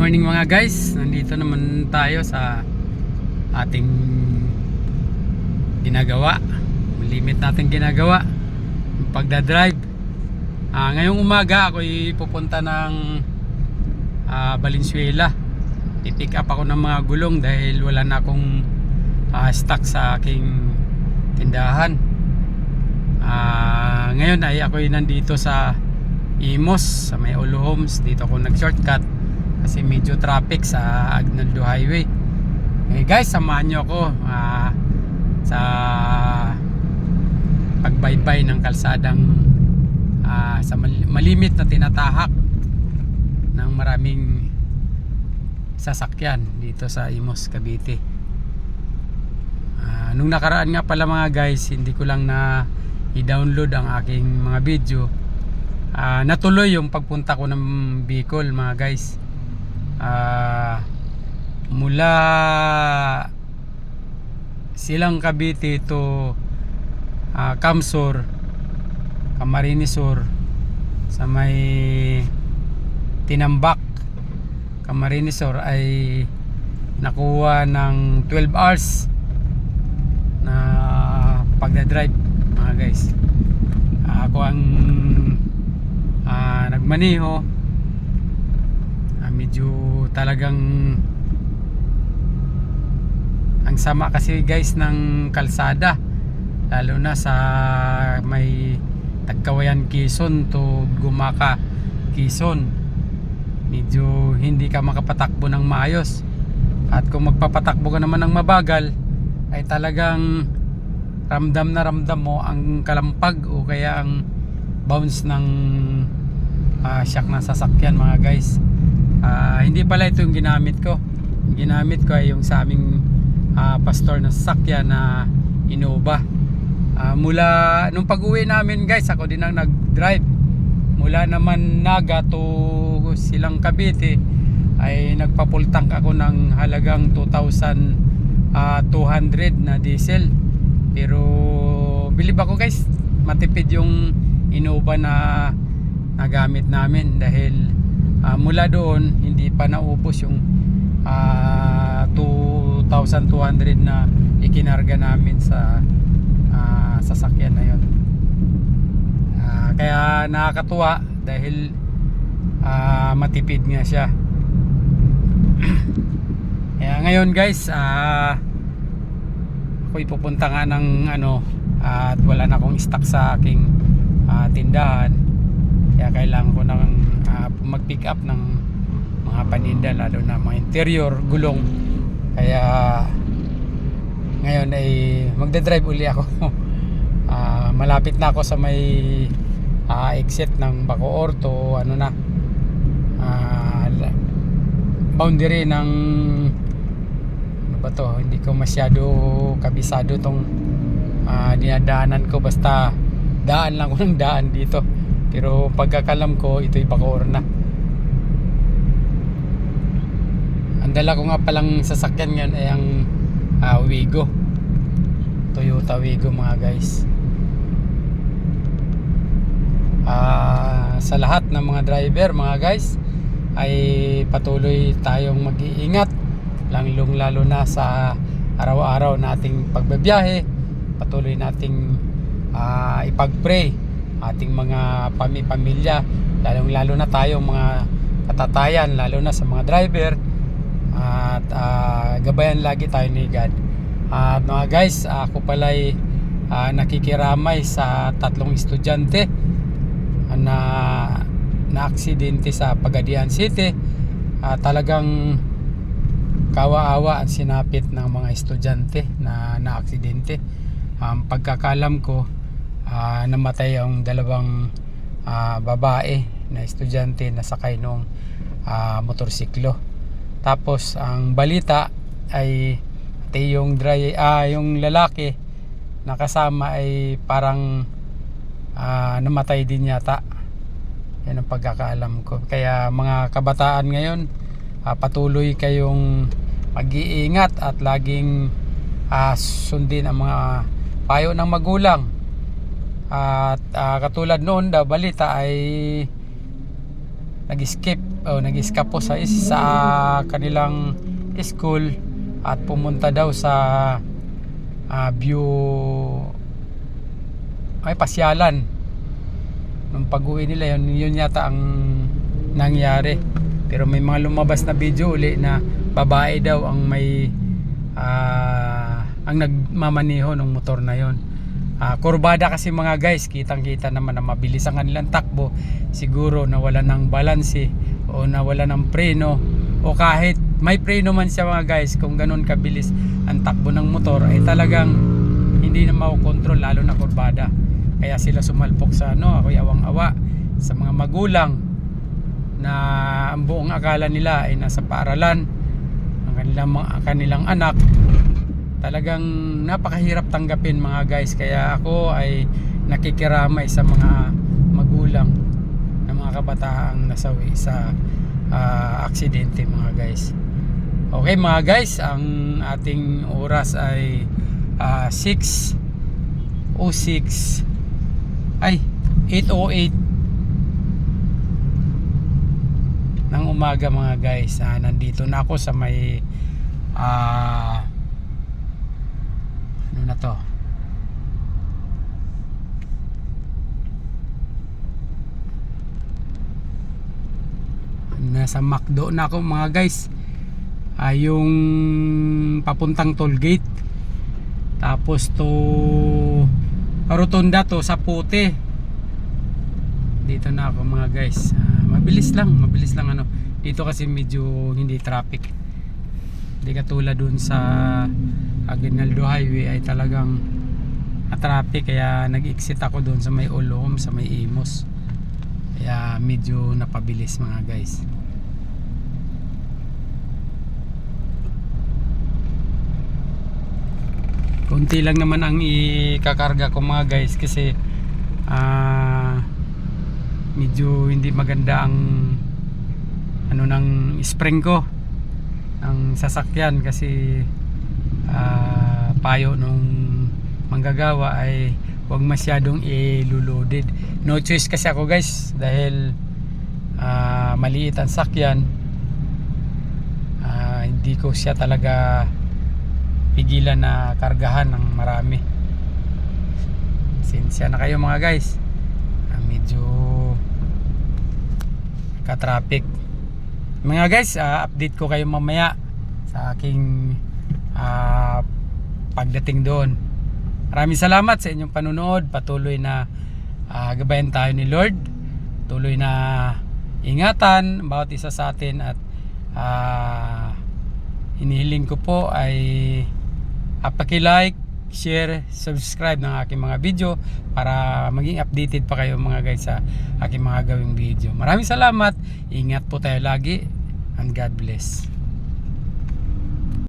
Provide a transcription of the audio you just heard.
morning mga guys, nandito naman tayo sa ating ginagawa, limit natin ginagawa pagdadrive. Ngayong umaga ako'y pupunta ng Valenzuela. Pipick up ako ng mga gulong dahil wala na akong stock sa aking tindahan. Ngayon ay ako'y nandito sa Imos, sa may Olo Homes. Dito ako nag-shortcut kasi medyo traffic sa Aguinaldo Highway. Guys, samahan nyo ako sa pagbaybay ng kalsadang sa malimit na tinatahak ng maraming sasakyan dito sa Imos, Cavite. Nung nakaraan nga pala mga guys, hindi ko lang na i-download ang aking mga video. Natuloy yung pagpunta ko ng Bicol mga guys. Mula Silang Cavite to Camsor, Camarines Sur, sa may Tinambak, Camarines Sur ay nakuha ng 12 hours na pagdadrive mga guys. Ako ang nagmaneho. Medyo talagang ang sama kasi guys ng kalsada, lalo na sa may Tagkawayan Quezon to Gumaka Quezon. Medyo hindi ka makapatakbo ng maayos, at kung magpapatakbo ka naman ng mabagal ay talagang ramdam na ramdam mo ang kalampag o kaya ang bounce ng shock ng sasakyan mga guys. Hindi pala ito yung ginamit ko. Yung ginamit ko ay yung sa aming pastor na sasakyan na Innova. Mula nung pag-uwi namin guys, ako din ang nag-drive. Mula naman Naga to Silang Cavite ay nagpa-full tank ako ng halagang 2,200 na diesel. Pero bilib ako guys, matipid yung Innova na nagamit namin dahil mula doon hindi pa naubos yung 2,200 na ikinarga namin sa sasakyan na yun. Kaya nakakatuwa dahil matipid nga siya. Kaya ngayon guys, ako'y pupunta nga ng at wala na akong stock sa aking tindahan. Kaya kailangan ko nang mag-pick up ng mga paninda, lalo na mga interior, gulong. Kaya ngayon ay magdadrive uli ako. Malapit na ako sa may exit ng Bacoor to boundary ng hindi ko masyado kabisado tong dinadaanan ko, basta daan lang ko ng daan dito. Pero pagkakalam ko, ito'y Bacoor na. Ang dala ko nga palang sasakyan ngayon ay ang Wigo, Toyota Wigo mga guys. Sa lahat ng mga driver mga guys ay patuloy tayong mag-iingat, lalo na sa araw-araw nating pagbabiyahe. Patuloy nating ipag-pray ating mga pamilya, lalo na tayong mga katatayan, lalo na sa mga driver, at gabayan lagi tayo ni God. At mga guys, ako pala'y nakikiramay sa 3 estudyante na aksidente sa Pagadian City. Talagang kawa-awa ang sinapit ng mga estudyante na aksidente. Pagkakalam ko, namatay ang 2 babae na estudyante na sakay ng motorsiklo. Tapos ang balita ay yung lalaki na kasama ay parang namatay din yata. Yan ang pagkakaalam ko. Kaya mga kabataan ngayon, patuloy kayong mag-iingat at laging sundin ang mga payo ng magulang. At katulad noon daw balita ay nag-skip o nag-escape po sa kanilang school at pumunta daw sa view pasyalan. Nung pag-uwi nila yun yata ang nangyari. Pero may mga lumabas na video uli na babae daw ang may ang nagmamaneho ng motor na yon. Kurbada kasi mga guys, kitang-kita naman na mabilis ang kanilang takbo. Siguro nawala ng balanse o nawala ng preno, o kahit may preno man siya mga guys, kung ganun kabilis ang takbo ng motor ay talagang hindi na makokontrol, lalo na kurbada. Kaya sila sumalpok sa ako'y awang-awa sa mga magulang na ang buong akala nila ay nasa paaralan ang kanilang anak. Talagang napakahirap tanggapin mga guys. Kaya ako ay nakikiramay sa mga magulang ng mga kabataang nasawi sa aksidente mga guys. Okay mga guys, ang ating oras ay 8:08 ng umaga mga guys. Nandito na ako sa may ano na to, nasa McDo na ako mga guys. Yung papuntang toll gate, tapos to Rotunda to sa Puti. Dito na ako mga guys. Mabilis lang ano. Dito kasi medyo hindi traffic. Hindi katulad dun sa Aguinaldo Highway ay talagang traffic, kaya nag-exit ako dun sa may Olom, sa may Imos. Kaya medyo napabilis mga guys. Kunti lang naman ang ikakarga ko mga guys, kasi medyo hindi maganda ang ng spring ko ang sasakyan, kasi payo nung manggagawa ay huwag masyadong iluludid. No choice kasi ako guys, dahil maliit ang sakyan. Hindi ko siya talaga pigilan na kargahan ng marami. Sinsya na kayo mga guys, medyo ka-traffic mga guys. Update ko kayo mamaya sa aking pagdating doon. Maraming salamat sa inyong panunood. Patuloy na gabayan tayo ni Lord. Tuloy na ingatan bawat isa sa atin, at hinihiling ko po ay paki-like, share, subscribe ng aking mga video para maging updated pa kayo mga guys sa aking mga gawing video. Maraming salamat. Ingat po tayo lagi, and God bless.